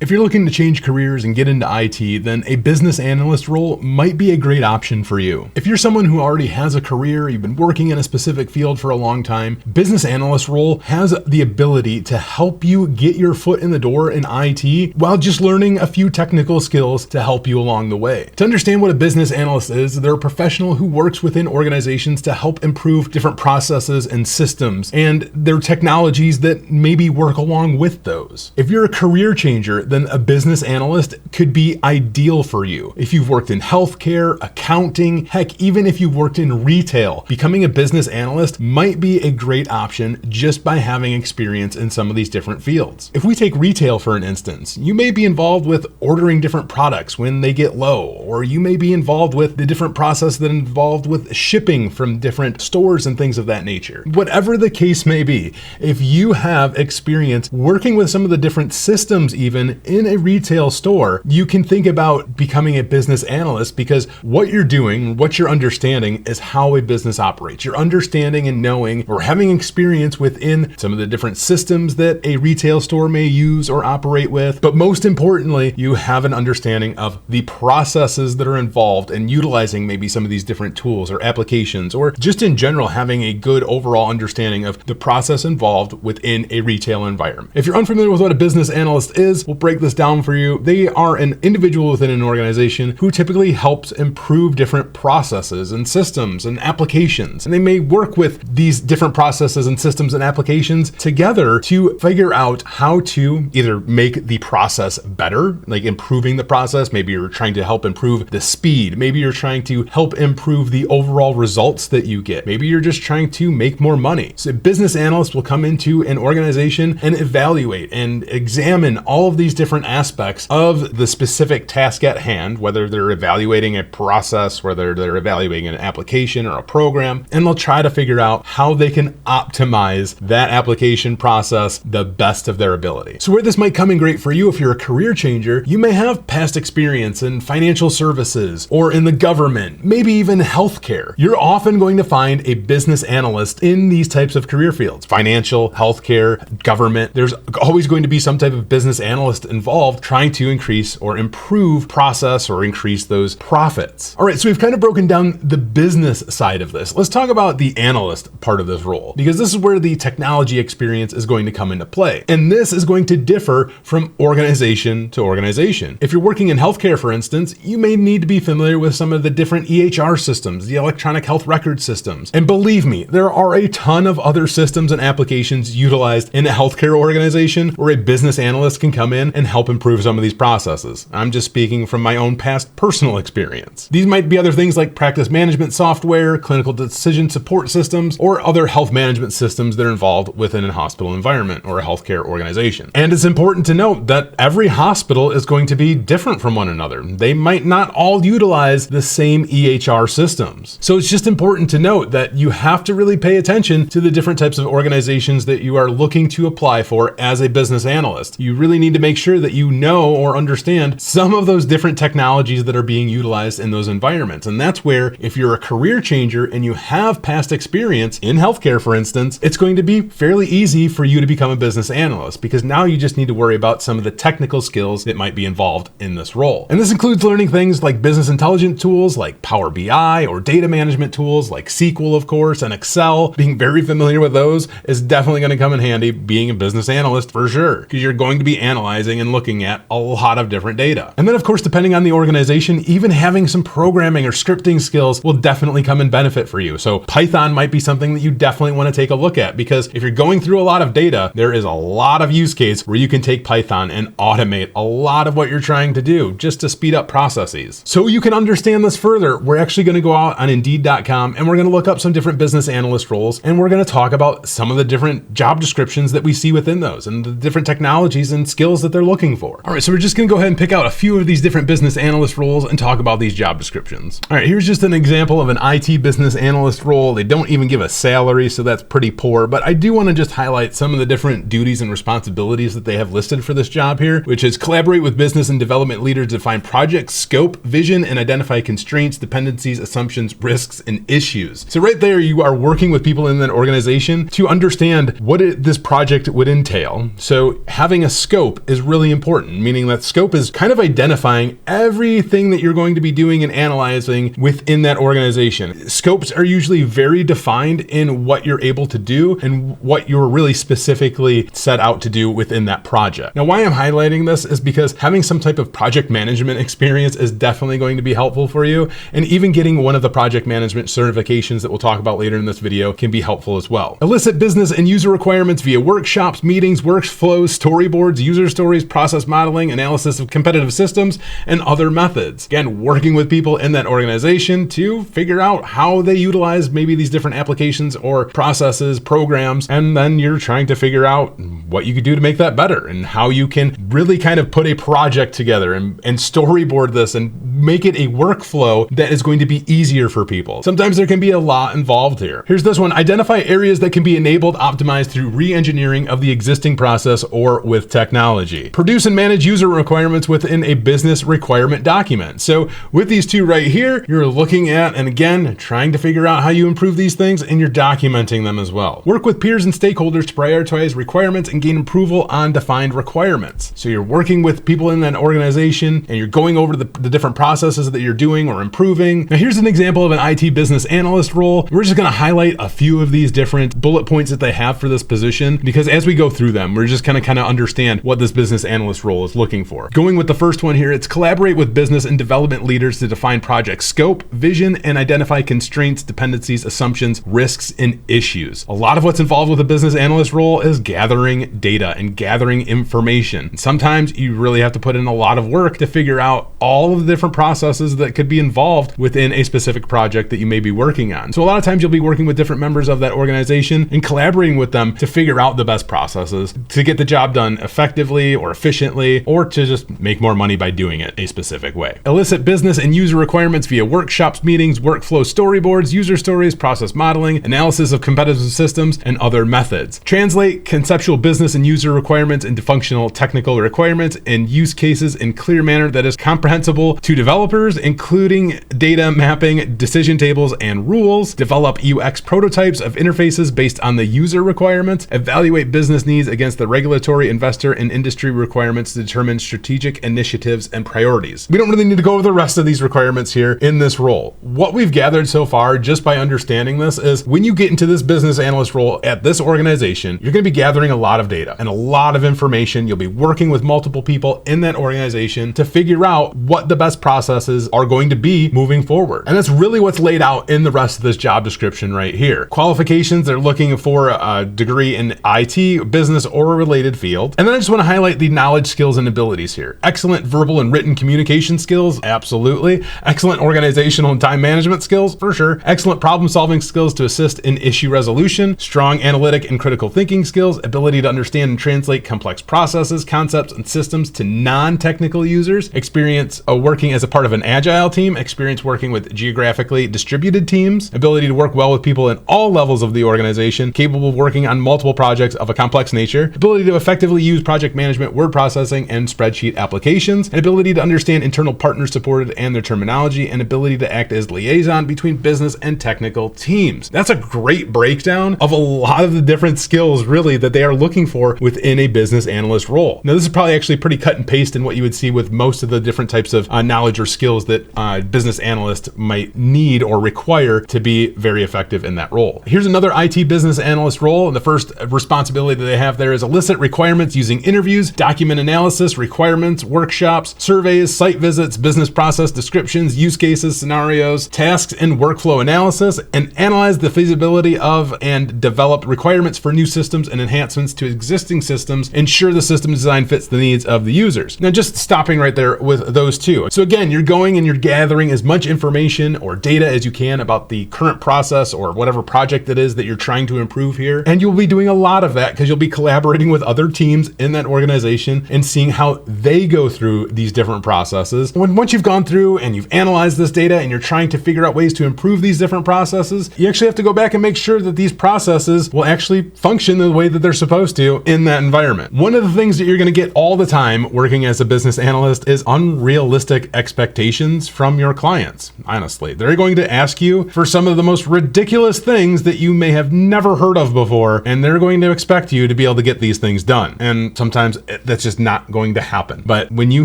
If you're looking to change careers and get into IT, then a business analyst role might be a great option for you. If you're someone who already has a career, you've been working in a specific field for a long time, business analyst role has the ability to help you get your foot in the door in IT while just learning a few technical skills to help you along the way. To understand what a business analyst is, they're a professional who works within organizations to help improve different processes and systems and their technologies that maybe work along with those. If you're a career changer, then a business analyst could be ideal for you. If you've worked in healthcare, accounting, heck, even if you've worked in retail, becoming a business analyst might be a great option just by having experience in some of these different fields. If we take retail for an instance, you may be involved with ordering different products when they get low, or you may be involved with the different process that involved with shipping from different stores and things of that nature. Whatever the case may be, if you have experience working with some of the different systems even in a retail store, you can think about becoming a business analyst because what you're doing, what you're understanding is how a business operates. You're understanding and knowing or having experience within some of the different systems that a retail store may use or operate with. But most importantly, you have an understanding of the processes that are involved in utilizing maybe some of these different tools or applications, or just in general having a good overall understanding of the process involved within a retail environment. If you're unfamiliar with what a business analyst is, we'll break this down for you. They are an individual within an organization who typically helps improve different processes and systems and applications. And they may work with these different processes and systems and applications together to figure out how to either make the process better, like improving the process. Maybe you're trying to help improve the speed. Maybe you're trying to help improve the overall results that you get. Maybe you're just trying to make more money. So a business analyst will come into an organization and evaluate and examine all of these different aspects of the specific task at hand, whether they're evaluating a process, whether they're evaluating an application or a program, and they'll try to figure out how they can optimize that application process the best of their ability. So where this might come in great for you if you're a career changer, you may have past experience in financial services or in the government, maybe even healthcare. You're often going to find a business analyst in these types of career fields: financial, healthcare, government. There's always going to be some type of business analyst involved trying to increase or improve process or increase those profits. All right, so we've kind of broken down the business side of this. Let's talk about the analyst part of this role, because this is where the technology experience is going to come into play. And this is going to differ from organization to organization. If you're working in healthcare, for instance, you may need to be familiar with some of the different EHR systems, the electronic health record systems. And believe me, there are a ton of other systems and applications utilized in a healthcare organization where a business analyst can come in and help improve some of these processes. I'm just speaking from my own past personal experience. These might be other things like practice management software, clinical decision support systems, or other health management systems that are involved within a hospital environment or a healthcare organization. And it's important to note that every hospital is going to be different from one another. They might not all utilize the same EHR systems. So it's just important to note that you have to really pay attention to the different types of organizations that you are looking to apply for as a business analyst. You really need to make sure that you know or understand some of those different technologies that are being utilized in those environments. And that's where, if you're a career changer and you have past experience in healthcare, for instance, it's going to be fairly easy for you to become a business analyst, because now you just need to worry about some of the technical skills that might be involved in this role. And this includes learning things like business intelligence tools like Power BI, or data management tools like SQL, of course, and Excel. Being very familiar with those is definitely going to come in handy being a business analyst for sure, because you're going to be analyzing and looking at a lot of different data. And then, of course, depending on the organization, even having some programming or scripting skills will definitely come in benefit for you. So Python might be something that you definitely want to take a look at, because if you're going through a lot of data, there is a lot of use case where you can take Python and automate a lot of what you're trying to do just to speed up processes. So you can understand this further, we're actually going to go out on Indeed.com and we're going to look up some different business analyst roles, and we're going to talk about some of the different job descriptions that we see within those and the different technologies and skills that they're looking for. All right, so we're just going to go ahead and pick out a few of these different business analyst roles and talk about these job descriptions. All right, here's just an example of an IT business analyst role. They don't even give a salary, so that's pretty poor, but I do want to just highlight some of the different duties and responsibilities that they have listed for this job here, which is collaborate with business and development leaders to define project scope, vision, and identify constraints, dependencies, assumptions, risks, and issues. So right there, you are working with people in that organization to understand what this project would entail. So having a scope is really important, meaning that scope is kind of identifying everything that you're going to be doing and analyzing within that organization. Scopes are usually very defined in what you're able to do and what you're really specifically set out to do within that project. Now, why I'm highlighting this is because having some type of project management experience is definitely going to be helpful for you. And even getting one of the project management certifications that we'll talk about later in this video can be helpful as well. Elicit business and user requirements via workshops, meetings, workflows, storyboards, user stories, process modeling, analysis of competitive systems, and other methods. Again, working with people in that organization to figure out how they utilize maybe these different applications or processes, programs, and then you're trying to figure out what you could do to make that better and how you can really kind of put a project together and storyboard this and make it a workflow that is going to be easier for people. Sometimes there can be a lot involved here. Here's this one. Identify areas that can be enabled, optimized through re-engineering of the existing process or with technology. Produce and manage user requirements within a business requirement document. So with these two right here, you're looking at, and again, trying to figure out how you improve these things, and you're documenting them as well. Work with peers and stakeholders to prioritize requirements and gain approval on defined requirements. So you're working with people in that organization and you're going over the different processes that you're doing or improving. Now here's an example of an IT business analyst role. We're just going to highlight a few of these different bullet points that they have for this position, because as we go through them, we're just going to kind of understand what this business analyst role is looking for. Going with the first one here, it's collaborate with business and development leaders to define project scope, vision, and identify constraints, dependencies, assumptions, risks, and issues. A lot of what's involved with a business analyst role is gathering data and gathering information. Sometimes you really have to put in a lot of work to figure out all of the different processes that could be involved within a specific project that you may be working on. So a lot of times you'll be working with different members of that organization and collaborating with them to figure out the best processes to get the job done effectively or efficiently, or to just make more money by doing it a specific way. Elicit business and user requirements via workshops, meetings, workflow storyboards, user stories, process modeling, analysis of competitive systems, and other methods. Translate conceptual business and user requirements into functional technical requirements and use cases in clear manner that is comprehensible to developers, including data mapping, decision tables, and rules. Develop UX prototypes of interfaces based on the user requirements. Evaluate business needs against the regulatory, investor, and industry requirements to determine strategic initiatives and priorities. We don't really need to go over the rest of these requirements here in this role. What we've gathered so far just by understanding this is when you get into this business analyst role at this organization, you're going to be gathering a lot of data and a lot of information. You'll be working with multiple people in that organization to figure out what the best processes are going to be moving forward. And that's really what's laid out in the rest of this job description right here. Qualifications, they're looking for a degree in IT, business, or a related field. And then I just want to highlight the knowledge, skills, and abilities here. Excellent verbal and written communication skills, absolutely. Excellent organizational and time management skills, for sure. Excellent problem-solving skills to assist in issue resolution. Strong analytic and critical thinking skills. Ability to understand and translate complex processes, concepts, and systems to non-technical users. Experience working as a part of an agile team. Experience working with geographically distributed teams. Ability to work well with people in all levels of the organization. Capable of working on multiple projects of a complex nature. Ability to effectively use project management, word processing, and spreadsheet applications. An ability to understand internal partners supported and their terminology. And ability to act as liaison between business and technical teams. That's a great breakdown of a lot of the different skills really that they are looking for within a business analyst role. Now, this is probably actually pretty cut and paste in what you would see with most of the different types of knowledge or skills that business analyst might need or require to be very effective in that role. Here's another IT business analyst role, and the first responsibility that they have there is elicit requirements using interviews, document analysis, requirements, workshops, surveys, site visits, business process descriptions, use cases, scenarios, tasks, and workflow analysis, and analyze the feasibility of and develop requirements for new systems and enhancements to existing systems, ensure the system design fits the needs of the users. Now, just stopping right there with those two. So again, you're going and you're gathering as much information or data as you can about the current process or whatever project it is that you're trying to improve here. And you'll be doing a lot of that because you'll be collaborating with other teams in that organization and seeing how they go through these different processes. Once you've gone through and you've analyzed this data and you're trying to figure out ways to improve these different processes, you actually have to go back and make sure that these processes will actually function the way that they're supposed to in that environment. One of the things that you're going to get all the time working as a business analyst is unrealistic expectations from your clients. Honestly, they're going to ask you for some of the most ridiculous things that you may have never heard of before, and they're going to expect you to be able to get these things done. And sometimes That's just not going to happen. But when you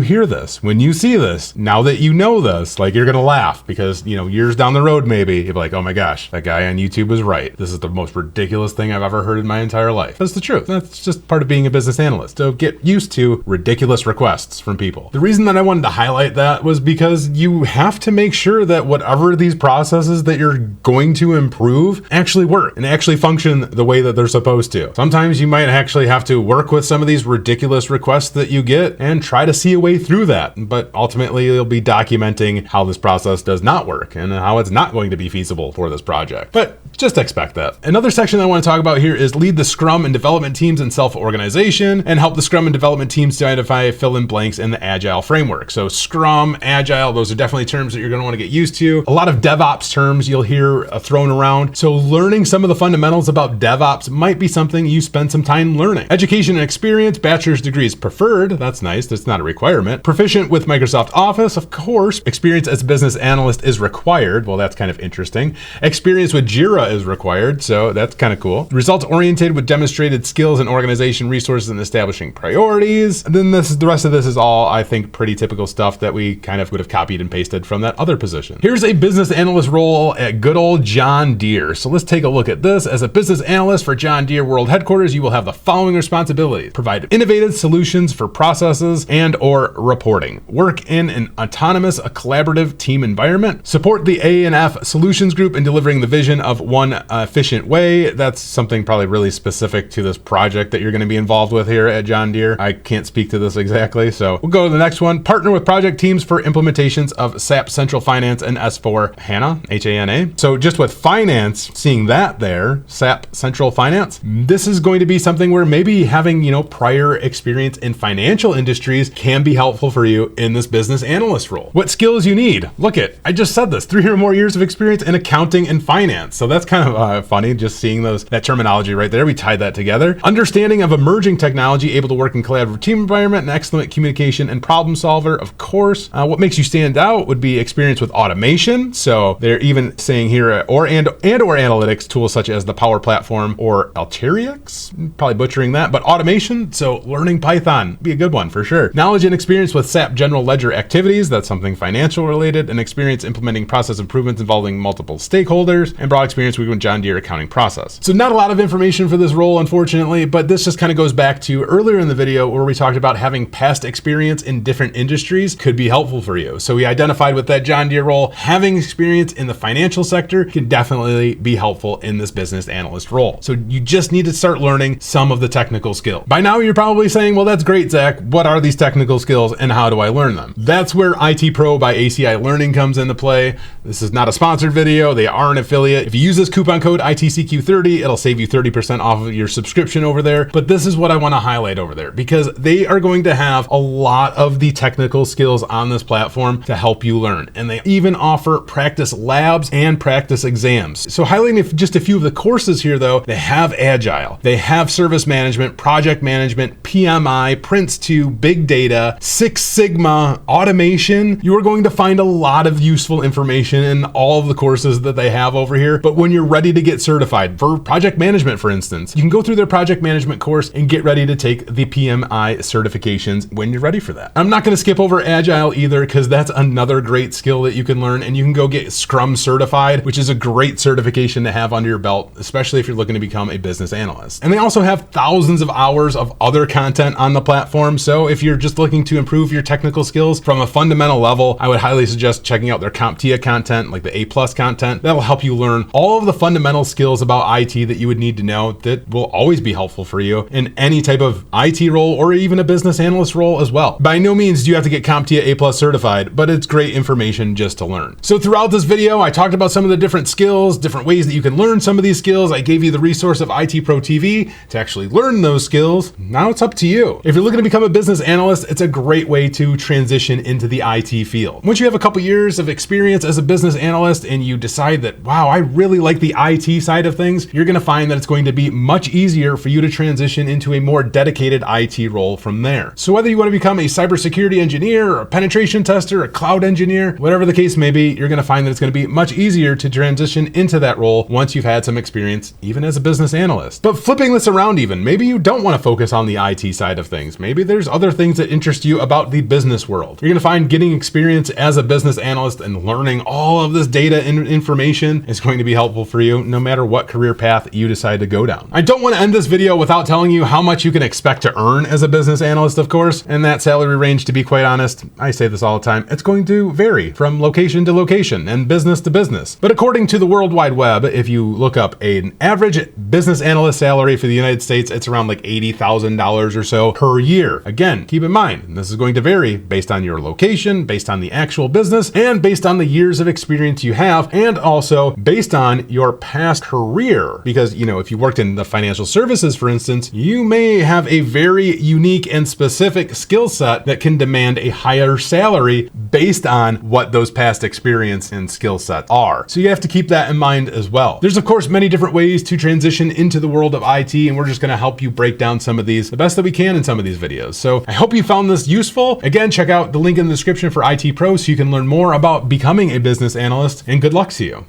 hear this, when you see this, now that you know this, like, you're going to laugh because, years down the road, maybe you'll be like, oh my gosh, that guy on YouTube was right. This is the most ridiculous thing I've ever heard in my entire life. That's the truth. That's just part of being a business analyst. So get used to ridiculous requests from people. The reason that I wanted to highlight that was because you have to make sure that whatever these processes that you're going to improve actually work and actually function the way that they're supposed to. Sometimes you might actually have to work with some of these ridiculous requests that you get and try to see a way through that. But ultimately, you'll be documenting how this process does not work and how it's not going to be feasible for this project. But just expect that. Another section I want to talk about here is lead the Scrum and development teams in self-organization and help the Scrum and development teams to identify fill-in blanks in the Agile framework. So Scrum, Agile, those are definitely terms that you're going to want to get used to. A lot of DevOps terms you'll hear thrown around. So learning some of the fundamentals about DevOps might be something you spend some time learning. Education and experience, bachelor's degrees preferred. That's nice. That's not a requirement. Proficient with Microsoft Office, of course. Experience as a business analyst is required. Well, that's kind of interesting. Experience with Jira is required, so that's kind of cool. Results oriented with demonstrated skills in organization resources and establishing priorities. And then the rest of this is all, I think, pretty typical stuff that we kind of would have copied and pasted from that other position. Here's a business analyst role at good old John Deere. So let's take a look at this. As a business analyst for John Deere World Headquarters, you will have the following responsibilities: provide innovative solutions for processes and or reporting, work in an autonomous, collaborative team environment, support the A&F Solutions Group in delivering the vision of one efficient way. That's something probably really specific to this project that you're going to be involved with here at John Deere. I can't speak to this exactly, so we'll go to the next one. Partner with project teams for implementations of SAP Central Finance and S4 HANA, H-A-N-A. So just with finance, seeing that there, SAP Central Finance, this is going to be something where maybe having, prior experience in financial industries can be helpful for you in this business analyst role. What skills you need? Look at, I just said this, 3 or more years of experience in accounting and finance. So that's kind of funny, just seeing that terminology right there. We tied that together. Understanding of emerging technology, able to work in collaborative team environment, and excellent communication and problem solver, of course. What makes you stand out would be experience with automation. So they're even saying here, or analytics tools such as the Power Platform or Alteryx, probably butchering that, but automation. So learning Python be a good one for sure. Knowledge and experience with SAP General Ledger activities. That's something financial related, and experience implementing process improvements involving multiple stakeholders, and broad experience with John Deere accounting process. So not a lot of information for this role, unfortunately, but this just kind of goes back to earlier in the video where we talked about having past experience in different industries could be helpful for you. So we identified with that John Deere role, having experience in the financial sector can definitely be helpful in this business analyst role. So you just need to start learning some of the technical skills. By now you're probably saying, well, that's great, Zach. What are these technical skills and how do I learn them? That's where IT Pro by ACI Learning comes into play. This is not a sponsored video. They are an affiliate. If you use this coupon code ITCQ30, it'll save you 30% off of your subscription over there. But this is what I want to highlight over there because they are going to have a lot of the technical skills on this platform to help you learn. And they even offer practice labs and practice exams. So highlighting just a few of the courses here though, they have Agile, they have service management, project management, PMI, Prince2, big data, Six Sigma, automation. You are going to find a lot of useful information in all of the courses that they have over here. But when you're ready to get certified for project management, for instance, you can go through their project management course and get ready to take the PMI certifications when you're ready for that. I'm not going to skip over Agile either because that's another great skill that you can learn, and you can go get Scrum certified, which is a great certification to have under your belt, especially if you're looking to become a business analyst. And they also have thousands of hours of other content on the platform. So if you're just looking to improve your technical skills from a fundamental level, I would highly suggest checking out their CompTIA content, like the A+ content. That'll help you learn all of the fundamental skills about IT that you would need to know that will always be helpful for you in any type of IT role or even a business analyst role as well. By no means do you have to get CompTIA A+ certified, but it's great information just to learn. So throughout this video, I talked about some of the different skills, different ways that you can learn some of these skills. I gave you the resource of IT Pro TV to actually learn those skills. Now it's up to you. If you're looking to become a business analyst, it's a great way to transition into the IT field. Once you have a couple years of experience as a business analyst and you decide that, wow, I really like the IT side of things, you're going to find that it's going to be much easier for you to transition into a more dedicated IT role from there. So whether you want to become a cybersecurity engineer or a penetration tester, a cloud engineer, whatever the case may be, you're going to find that it's going to be much easier to transition into that role once you've had some experience, even as a business analyst. But flipping this around even, maybe you don't want to focus on the IT side side of things. Maybe there's other things that interest you about the business world. You're going to find getting experience as a business analyst and learning all of this data and information is going to be helpful for you no matter what career path you decide to go down. I don't want to end this video without telling you how much you can expect to earn as a business analyst, of course, and that salary range, to be quite honest, I say this all the time, it's going to vary from location to location and business to business. But according to the World Wide Web, if you look up an average business analyst salary for the United States, it's around like $80,000 or so per year. Again, keep in mind, this is going to vary based on your location, based on the actual business, and based on the years of experience you have, and also based on your past career. Because, if you worked in the financial services, for instance, you may have a very unique and specific skill set that can demand a higher salary based on what those past experience and skill sets are. So you have to keep that in mind as well. There's of course many different ways to transition into the world of IT, and we're just going to help you break down some of these the best that we can in some of these videos. So I hope you found this useful. Again, check out the link in the description for IT Pro so you can learn more about becoming a business analyst, and good luck to you.